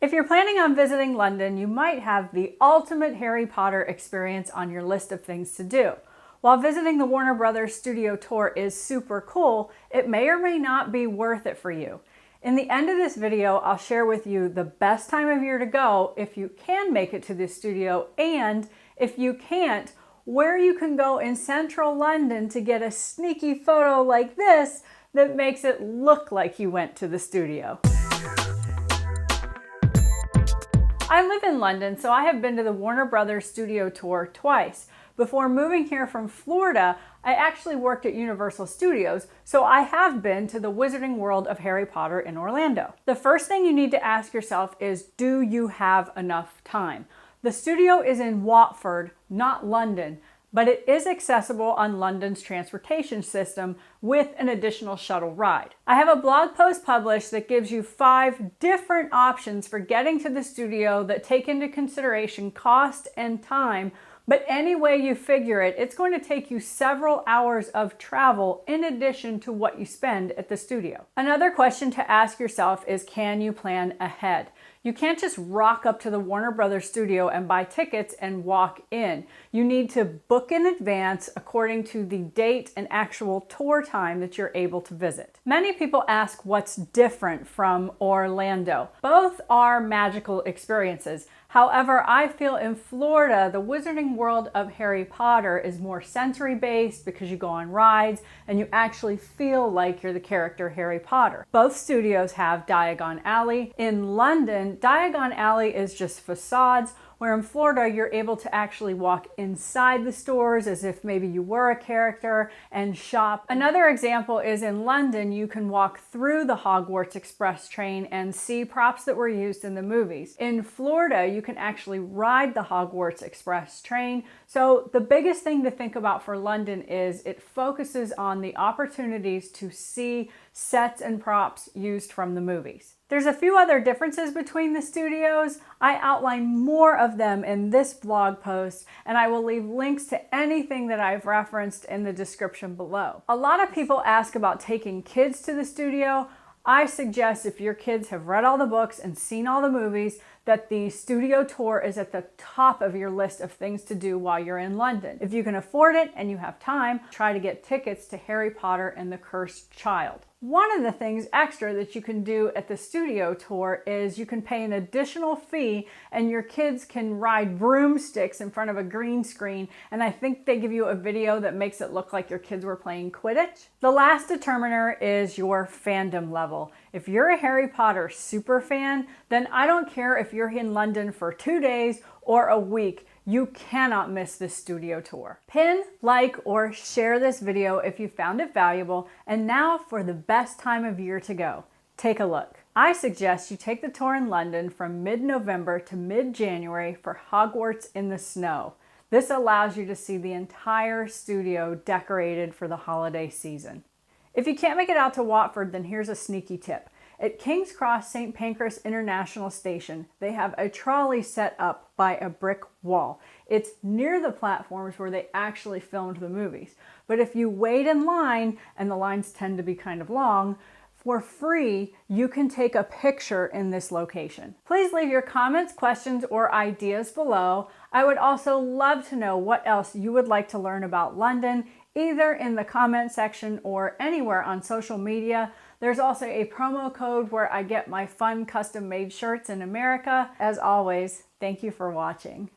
If you're planning on visiting London, you might have the ultimate Harry Potter experience on your list of things to do. While visiting the Warner Brothers studio tour is super cool, it may or may not be worth it for you. In the end of this video, I'll share with you the best time of year to go if you can make it to the studio, and if you can't, where you can go in central London to get a sneaky photo like this that makes it look like you went to the studio. I live in London, so I have been to the Warner Brothers studio tour twice. Before moving here from Florida, I actually worked at Universal Studios, so I have been to the Wizarding World of Harry Potter in Orlando. The first thing you need to ask yourself is, do you have enough time? The studio is in Watford, not London, but it is accessible on London's transportation system with an additional shuttle ride. I have a blog post published that gives you 5 different options for getting to the studio that take into consideration cost and time, but any way you figure it, it's going to take you several hours of travel in addition to what you spend at the studio. Another question to ask yourself is, can you plan ahead? You can't just rock up to the Warner Brothers studio and buy tickets and walk in. You need to book in advance according to the date and actual tour time that you're able to visit. Many people ask what's different from Orlando. Both are magical experiences. However, I feel in Florida, the Wizarding World of Harry Potter is more sensory-based because you go on rides and you actually feel like you're the character Harry Potter. Both studios have Diagon Alley. In London, Diagon Alley is just facades, where in Florida, you're able to actually walk inside the stores as if maybe you were a character and shop. Another example is in London, you can walk through the Hogwarts Express train and see props that were used in the movies. In Florida, you can actually ride the Hogwarts Express train. So the biggest thing to think about for London is it focuses on the opportunities to see sets and props used from the movies. There's a few other differences between the studios. I outline more of them in this blog post, and I will leave links to anything that I've referenced in the description below. A lot of people ask about taking kids to the studio. I suggest if your kids have read all the books and seen all the movies, that the studio tour is at the top of your list of things to do while you're in London. If you can afford it and you have time, try to get tickets to Harry Potter and the Cursed Child. One of the things extra that you can do at the studio tour is you can pay an additional fee and your kids can ride broomsticks in front of a green screen, and I think they give you a video that makes it look like your kids were playing Quidditch. The last determiner is your fandom level. If you're a Harry Potter super fan, then I don't care if you're in London for 2 days or a week, you cannot miss this studio tour. Pin, like, or share this video if you found it valuable. And now for the best time of year to go. Take a look. I suggest you take the tour in London from mid-November to mid-January for Hogwarts in the Snow. This allows you to see the entire studio decorated for the holiday season. If you can't make it out to Watford, then here's a sneaky tip. At King's Cross St. Pancras International Station, they have a trolley set up by a brick wall. It's near the platforms where they actually filmed the movies. But if you wait in line, and the lines tend to be kind of long, for free, you can take a picture in this location. Please leave your comments, questions, or ideas below. I would also love to know what else you would like to learn about London, either in the comment section or anywhere on social media. There's also a promo code where I get my fun custom-made shirts in America. As always, thank you for watching.